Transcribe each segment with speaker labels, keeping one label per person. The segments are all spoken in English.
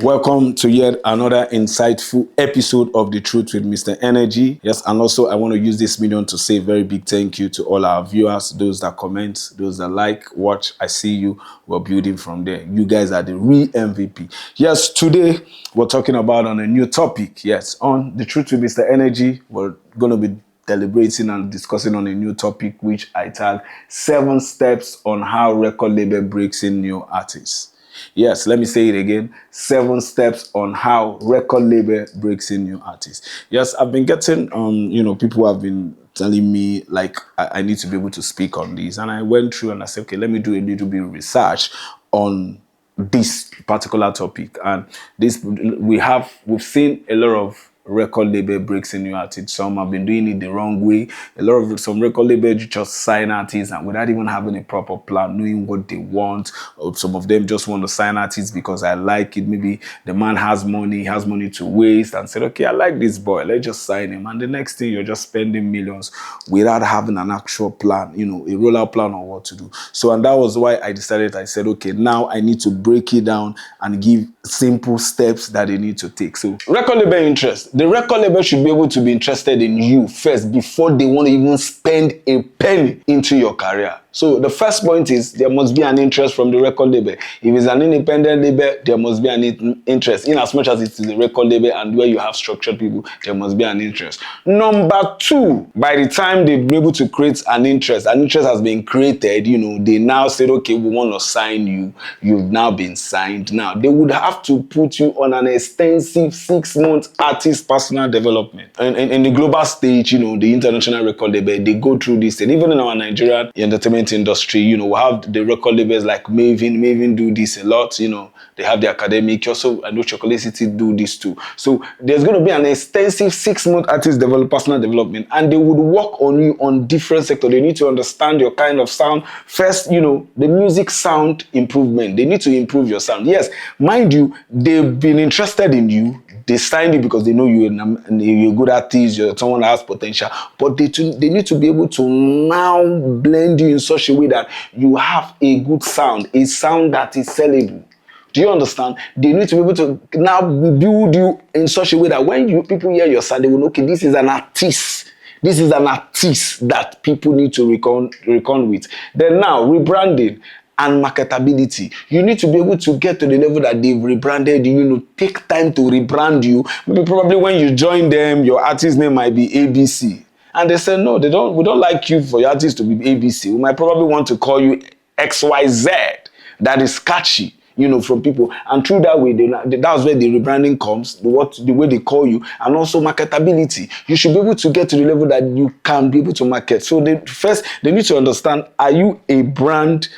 Speaker 1: Welcome to yet another insightful episode of The Truth with Mr. Energy. Yes, and also I want to use this medium to say a very big thank you to all our viewers, those that comment, those that like, watch. I see you. We're building from there. You guys are the real MVP. Yes, today we're talking about on a new topic. Yes, on The Truth with Mr. Energy, we're going to be deliberating and discussing on a new topic, which I tag 7 steps on how record label breaks in new artists. Yes, let me say it again. 7 steps on how record label breaks in new artists. Yes, I've been getting, people have been telling me like I need to be able to speak on this. And I went through and I said, okay, let me do a little bit of research on this particular topic. And we've seen a lot of record label breaks in new artists. Some have been doing it the wrong way. Some record labels just sign artists and without even having a proper plan, knowing what they want. Or some of them just want to sign artists because I like it. Maybe the man has money to waste and said, okay, I like this boy, let's just sign him. And the next thing, you're just spending millions without having an actual plan, a rollout plan on what to do. So, and that was why I said, okay, now I need to break it down and give simple steps that they need to take. So, record label interest. The record label should be able to be interested in you first before they want to even spend a penny into your career. So the first point is there must be an interest from the record label. If it's an independent label, there must be an interest. In as much as it is a record label and where you have structured people, there must be an interest. Number 2, by the time they've been able to create an interest has been created, they now said, okay, we want to sign you. You've now been signed. Now, they would have to put you on an extensive 6-month artist personal development. And in the global stage, the international record label, they go through this. And even in our Nigerian entertainment industry, we have the record labels like Maven do this a lot, they have the academic. Also, I know Chocolate City do this too. So there's going to be an extensive 6-month artist personal development, and they would work on you on different sectors. They need to understand your kind of sound. First, the music sound improvement. They need to improve your sound. Yes, mind you, they've been interested in you. They signed you because they know you're a good artist, you're someone that has potential. But they need to be able to now blend you in such a way that you have a good sound, a sound that is sellable. Do you understand? They need to be able to now build you in such a way that when people hear your sound, they will know, okay, this is an artist. This is an artist that people need to reckon with. Then now, rebranding and marketability. You need to be able to get to the level that they've rebranded you, take time to rebrand you. Maybe probably when you join them, your artist name might be ABC. And they say, no, we don't like you for your artist to be ABC. We might probably want to call you XYZ. That is catchy, from people. And through that way, that's where the rebranding comes, the way they call you, and also marketability. You should be able to get to the level that you can be able to market. So they need to understand, are you a brand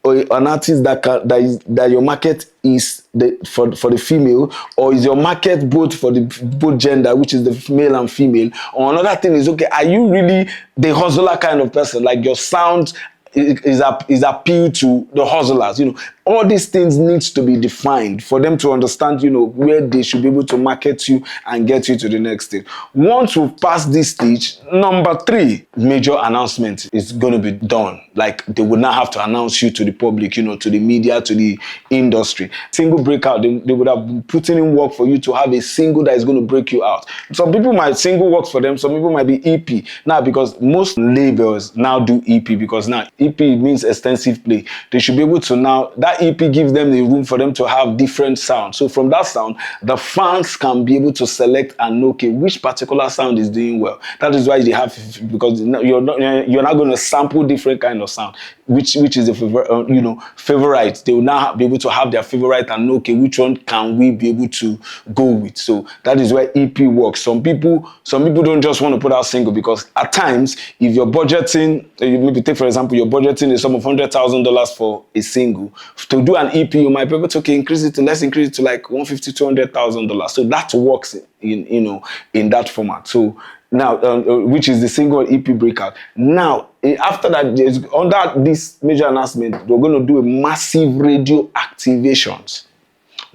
Speaker 1: or an artist that your market is for the female, or is your market both for the both gender, which is the male and female? Or another thing is, okay, are you really the hustler kind of person? Like your sound is appeal to the hustlers. All these things needs to be defined for them to understand, where they should be able to market you and get you to the next stage. Once we've passed this stage, number 3, major announcement is going to be done. Like they would not have to announce you to the public, to the media, to the industry. Single breakout, they would have been putting in work for you to have a single that is going to break you out. Some people might single work for them. Some people might be EP. Now, because most labels now do EP, because now EP means extensive play. They should be able to now, that EP gives them the room for them to have different sounds. So from that sound, the fans can be able to select and know, okay, which particular sound is doing well. That is why they have, because you're not going to sample different kind of sound, which is a favorite. They will now be able to have their favorite and know, okay, which one can we be able to go with. So that is where EP works. Some people don't just want to put out single, because at times, if you're budgeting, maybe take for example, you're budgeting a sum of $100,000 for a single. To do an EP, you might be able to let's increase it to like $150,000, $200,000. So that works in that format. So now, which is the single EP breakout. Now, after that, under this major announcement, we're going to do a massive radio activations.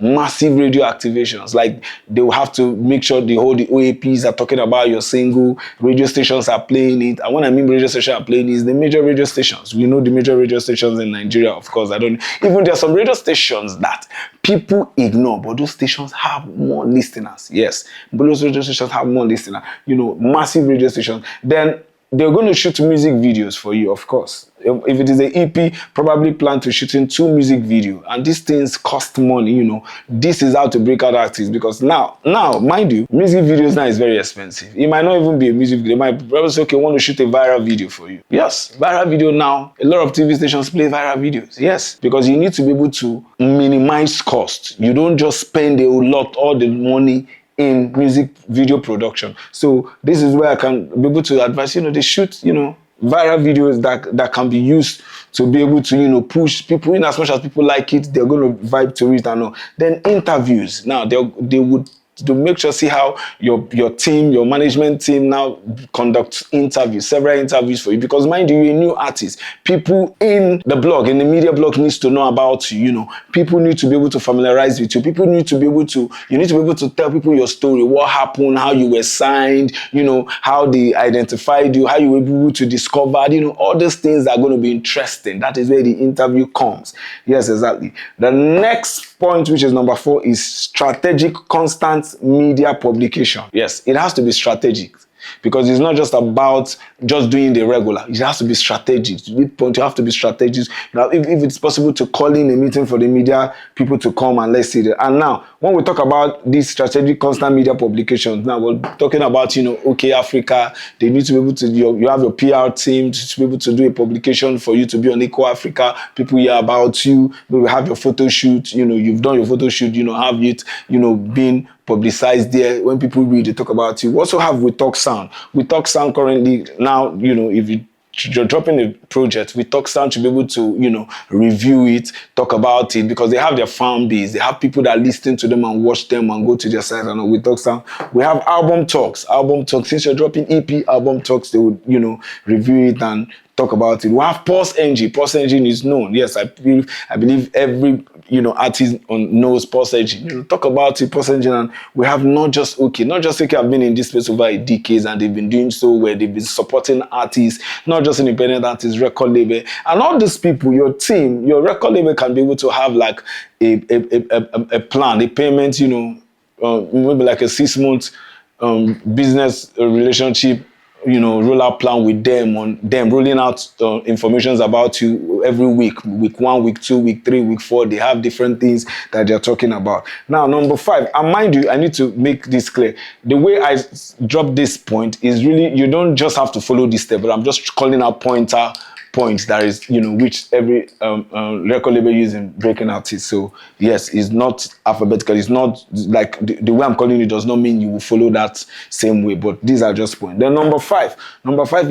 Speaker 1: massive radio activations. Like they will have to make sure the OAPs are talking about your single, radio stations are playing it. And when I mean radio stations are playing it, is the major radio stations. We know the major radio stations in Nigeria, of course. Even there are some radio stations that people ignore, but those stations have more listeners. Yes, but those radio stations have more listeners. Massive radio stations. Then they're going to shoot music videos for you, of course. If it is an EP, probably plan to shoot in 2 music videos. And these things cost money, This is how to break out artists, because now, mind you, music videos now is very expensive. It might not even be a music video. It might probably say, okay, want to shoot a viral video for you. Yes, viral video now. A lot of TV stations play viral videos. Yes, because you need to be able to minimize cost. You don't just spend a lot, all the money in music video production. So this is where I can be able to advise, they shoot, viral videos that can be used to be able to, push people in. As much as people like it, they're going to vibe to it and all. Then interviews. Now they would to make sure, see how your team, your management team now conduct interviews, several interviews for you. Because mind you, you're a new artist. People in the blog, in the media blog, needs to know about you. People need to be able to familiarize with you. People need to be able to, you need to be able to tell people your story, what happened, how you were signed, how they identified you, how you were able to discover, all those things are going to be interesting. That is where the interview comes. Yes, exactly. The next point, which is number 4, is strategic constant media publication. Yes, it has to be strategic, because it's not just about just doing the regular. It has to be strategic. You have to be strategic. If it's possible to call in a meeting for the media people to come and let's see that. And now, when we talk about these strategic constant media publications, now we're talking about, OK Africa. They need to be able to, you have your PR team to be able to do a publication for you to be on Eco Africa. People hear about you. We have your photo shoot. You've done your photo shoot. Have it, been publicized there. When people read, they talk about you. We also have We Talk Sound. We Talk Sound currently now, if you're dropping a project, We Talk Sound should be able to, review it, talk about it, because they have their fan base. They have people that listen to them and watch them and go to their site and We Talk Sound. We have Album Talks. Album Talks, since you're dropping EP, Album Talks, they would, review it and talk about it. We have Pulse Engine. Pulse Engine is known. Yes, I believe every artist knows Pulse Engine. Talk about it, Pulse Engine, and we have not just OK have been in this space over a decade, and they've been doing so well. They've been supporting artists, not just independent artists, record label, and all these people. Your team, your record label can be able to have like a plan, a payment. Maybe like a 6-month business relationship, rollout plan with them, on them rolling out information about you every week 1, week 2, week 3, week 4. They have different things that they're talking about. Now, number 5, and mind you, I need to make this clear. The way I drop this point is really, you don't just have to follow this step, but I'm just calling out points that is, which every record label uses in breaking artists. So yes, it's not alphabetical. It's not like the way I'm calling it does not mean you will follow that same way, but these are just points. Then number 5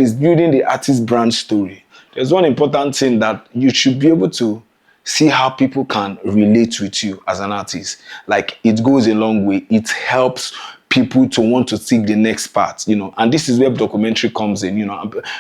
Speaker 1: is building the artist brand story. There's one important thing that you should be able to see how people can relate with you as an artist. Like, it goes a long way. It helps people to want to seek the next part, and this is where documentary comes in.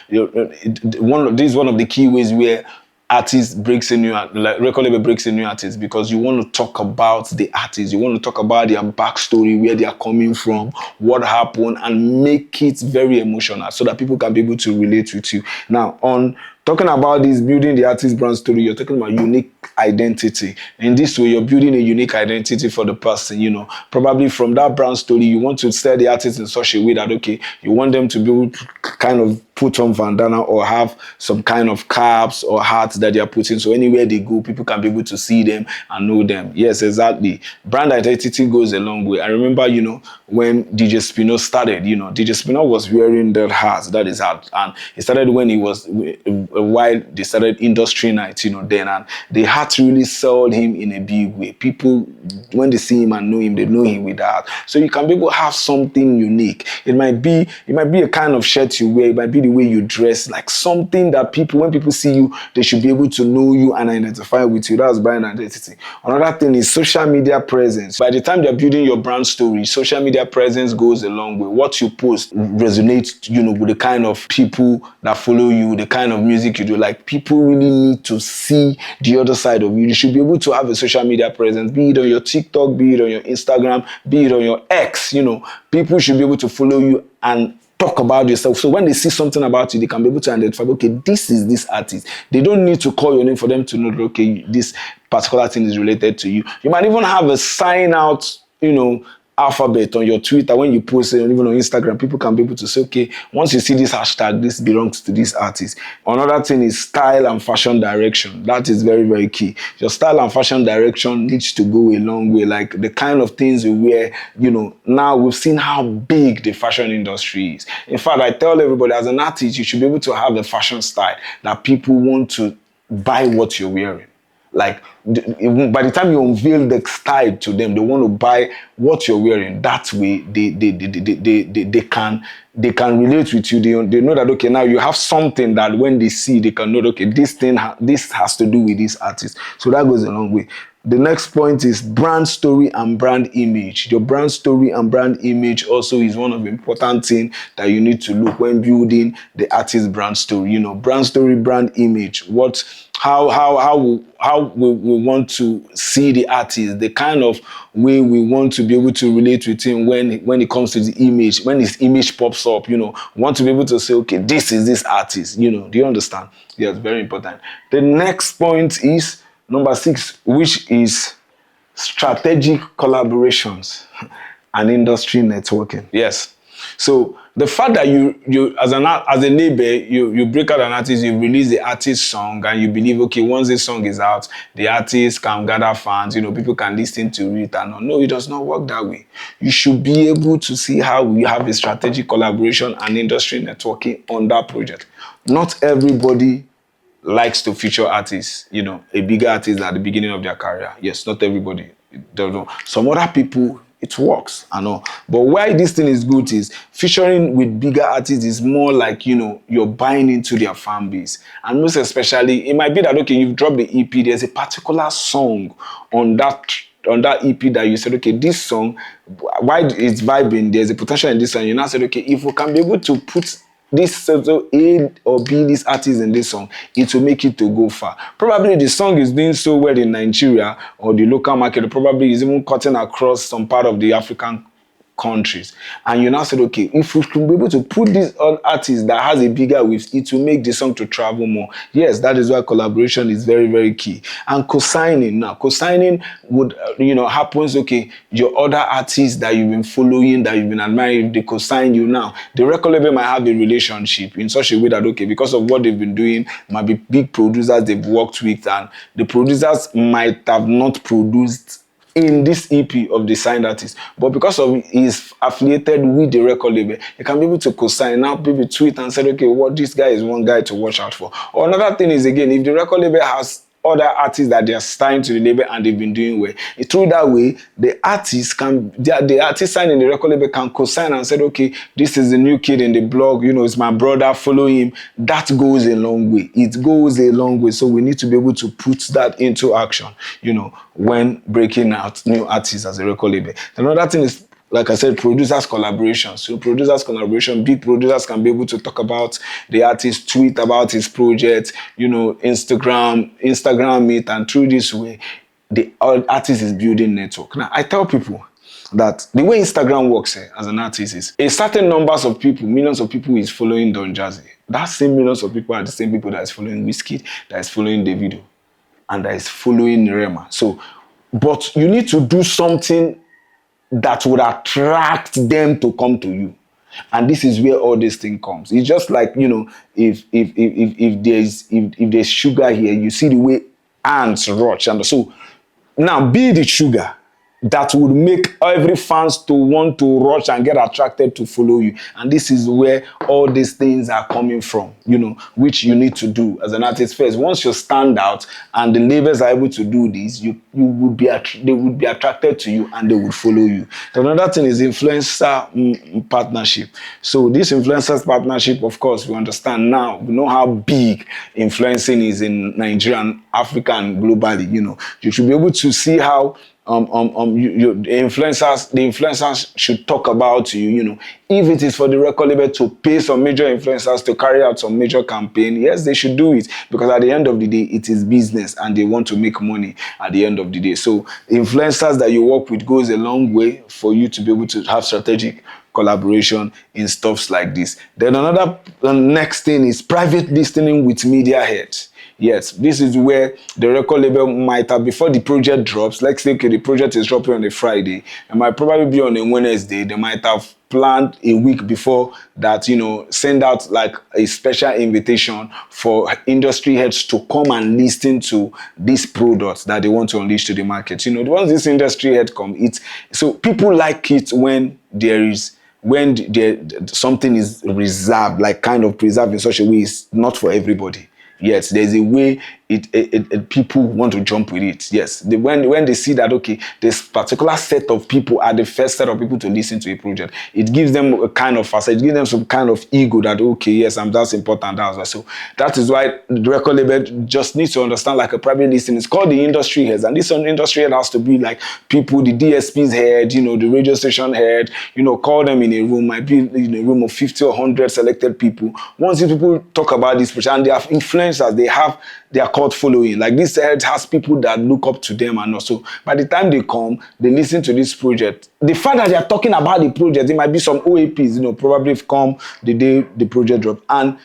Speaker 1: This is one of the key ways where record label breaks a new artist, because you want to talk about the artist, you want to talk about their backstory, where they are coming from, what happened, and make it very emotional so that people can be able to relate with you. Now, on talking about this building the artist brand story, you're talking about unique identity. In this way, you're building a unique identity for the person. Probably from that brand story, you want to sell the artist in such a way that, okay, you want them to be able to kind of put on bandana or have some kind of caps or hats that they are putting. So anywhere they go, people can be able to see them and know them. Yes, exactly. Brand identity goes a long way. I remember, when DJ Spino started, DJ Spino was wearing that hat, that is hat. And it started when he was, while they started Industry Night, then, and the hat really sold him in a big way. People, when they see him and know him, they know him with that. So you can be able to have something unique. It might be a kind of shirt you wear. It might be the way you dress, like something that people, when people see you, they should be able to know you and identify with you. That's brand identity. Another thing is social media presence. By the time they're building your brand story, social media presence goes a long way. What you post resonates, with the kind of people that follow you, the kind of music you do. Like, people really need to see the other side of you. You should be able to have a social media presence, be it on your TikTok, be it on your Instagram, be it on your X. People should be able to follow you and talk about yourself. So when they see something about you, they can be able to identify, okay, this is this artist. They don't need to call your name for them to know that, okay, this particular thing is related to you. You might even have a sign out, alphabet on your Twitter when you post it, or even on Instagram. People can be able to say, okay, once you see this hashtag, this belongs to this artist. Another thing is style and fashion direction. That is very, very key. Your style and fashion direction needs to go a long way. Like the kind of things you wear, now we've seen how big the fashion industry is. In fact, I tell everybody, as an artist, you should be able to have a fashion style that people want to buy what you're wearing. Like by the time you unveil the style to them, they want to buy what you're wearing. That way, they can relate with you. They know that, okay, now you have something that when they see, they can know, okay, this has to do with this artist. So that goes a long way. The next point is brand story and brand image. Your brand story and brand image also is one of the important things that you need to look when building the artist brand story. Brand story, brand image. How we want to see the artist, the kind of way we want to be able to relate with him when it comes to the image, when his image pops up, want to be able to say, okay, this is this artist, do you understand? Yes, very important. The next point is number 6, which is strategic collaborations and industry networking. Yes. So the fact that you as a label, you break out an artist, you release the artist song, and you believe, okay, once this song is out, the artist can gather fans, people can listen to it. And no, it does not work that way. You should be able to see how we have a strategic collaboration and industry networking on that project. Not everybody likes to feature artists, a bigger artist at the beginning of their career. Yes, not everybody. Some other people, it works, I know. But why this thing is good is featuring with bigger artists is more like, you're buying into their fan base. And most especially, it might be that, okay, you've dropped the EP, there's a particular song on that EP that you said, okay, this song, why it's vibing, there's a potential in this song. You now said, okay, if we can be able to put this A or B, this artist in this song, it will make it to go far. Probably the song is doing so well in Nigeria or the local market, or probably is even cutting across some part of the African countries. And you now said, okay, if we can be able to put this artist that has a bigger width, it will make the song to travel more. Yes, that is why collaboration is very, very key. And co-signing now. Co-signing would, happens, okay, your other artists that you've been following, that you've been admiring, they co-sign you now. The record label might have a relationship in such a way that, okay, because of what they've been doing, might be big producers they've worked with, and the producers might have not produced in this EP of the signed artist, but because of he's affiliated with the record label, he can be able to co-sign. Now people tweet and say, okay, what this guy is one guy to watch out for. Or another thing is, again, if the record label has other artists that they are signed to the label and they've been doing well, through that way, the artist signed in the record label can co-sign and say, okay, this is the new kid in the blog, it's my brother, follow him. That goes a long way. It goes a long way. So we need to be able to put that into action, when breaking out new artists as a record label. Another thing is, like I said, producers collaboration. So producers collaboration, big producers can be able to talk about the artist, tweet about his project, Instagram it, and through this way, the artist is building network. Now, I tell people that the way Instagram works as an artist is a certain numbers of people, millions of people is following Don Jazzy. That same millions of people are the same people that is following Wizkid, that is following Davido, and that is following Rema. So, but you need to do something that would attract them to come to you. And this is where all this thing comes. It's just like, if there's sugar here, you see the way ants rush. And so now be the sugar that would make every fans to want to rush and get attracted to follow you. And this is where all these things are coming from, which you need to do as an artist first. Once you stand out and the labels are able to do this, they would be attracted to you and they would follow you. Another thing is influencer partnership. So this influencers partnership, of course, we understand now. We know how big influencing is in Nigeria and Africa and globally. You should be able to see how the influencers should talk about you, if it is for the record label to pay some major influencers to carry out some major campaign, yes, they should do it, because at the end of the day, it is business and they want to make money at the end of the day. So influencers that you work with goes a long way for you to be able to have strategic collaboration in stuffs like this. Then the next thing is private listening with media heads. Yes, this is where the record label might have, before the project drops, let's say, okay, the project is dropping on a Friday, it might probably be on a Wednesday, they might have planned a week before that, send out like a special invitation for industry heads to come and listen to these products that they want to unleash to the market. Once this industry head come, so people like it when something is reserved, like kind of preserved in such a way it's not for everybody. Yes, there's a way people want to jump with it. Yes, when they see that, okay, this particular set of people are the first set of people to listen to a project, it gives them a kind of facade, it gives them some kind of ego that, okay, yes, I'm that's important. So that is why the record label just needs to understand, like a private listening. It's called the industry heads, and this industry head has to be like people, the DSP's head, the radio station head, call them in a room, might be in a room of 50 or 100 selected people. Once these people talk about this project and they have influencers, they have their cult following. Like this head has people that look up to them, and also by the time they come, they listen to this project. The fact that they are talking about the project, it might be some OAPs, probably come the day the project drop, and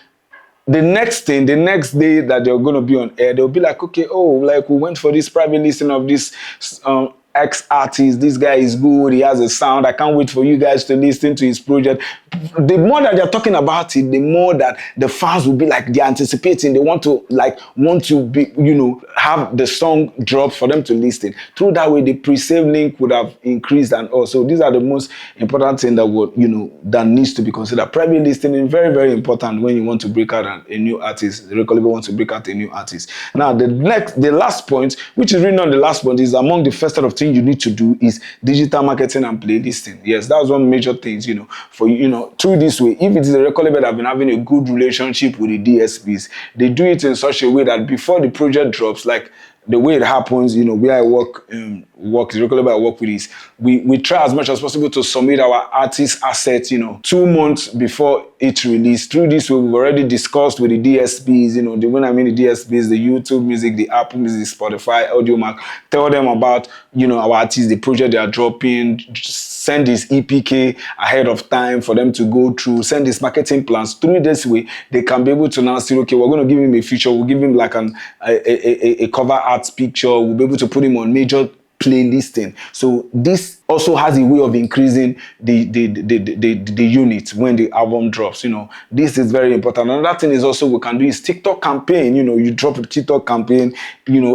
Speaker 1: the next day that they're going to be on air, they'll be like, okay, like we went for this private listening of this X artist, this guy is good, he has a sound, I can't wait for you guys to listen to his project. The more that they're talking about it, the more that the fans will be like, they're anticipating, they want to be, have the song drop for them to listen. Through that way, the pre-save link would have increased, and also these are the most important thing that would, that needs to be considered. Private listening, very, very important when you want to break out a new artist. The record label wants to break out a new artist. Now, the last point, which is really not the last point, is among the first set of things you need to do is digital marketing and playlisting. Yes, that's one major things, for through this way. If it is a record label that have been having a good relationship with the DSPs, they do it in such a way that before the project drops, like the way it happens, where I work, the record label I work with is, we try as much as possible to submit our artist assets, 2 months before it release. Through this way, we've already discussed with the DSPs, when I mean the DSPs, the YouTube Music, the Apple Music, Spotify, Audiomack, tell them about, our artists, the project they are dropping, send this EPK ahead of time for them to go through, send these marketing plans. Through this way, they can be able to now say, okay, we're going to give him a feature, we'll give him like a cover art picture, we'll be able to put him on major playlisting. So this also has a way of increasing the units when the album drops. This is very important. Another thing is also we can do is TikTok campaign. You drop a TikTok campaign,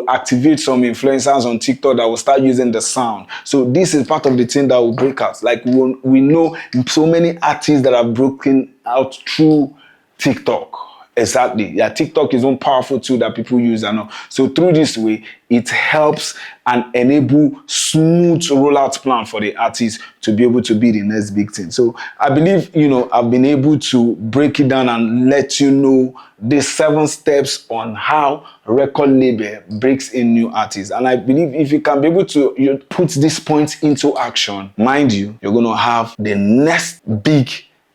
Speaker 1: activate some influencers on TikTok that will start using the sound. So this is part of the thing that will break out. Like we know so many artists that have broken out through TikTok. Exactly. Yeah, TikTok is one powerful tool that people use and all. So through this way, it helps and enable smooth rollout plan for the artist to be able to be the next big thing. So I believe, I've been able to break it down and let you know the 7 steps on how record label breaks in new artists. And I believe if you can be able to put these points into action, mind you, you're going to have the next big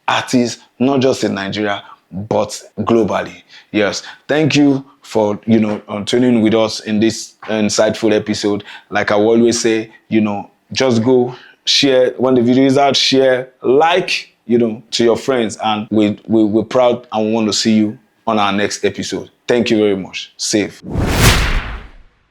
Speaker 1: artist, not just in Nigeria, but globally. Yes, thank you for tuning with us in this insightful episode. Like I always say, just go share when the video is out, share, like, to your friends, and we're proud and we want to see you on our next episode. Thank you very much. Safe.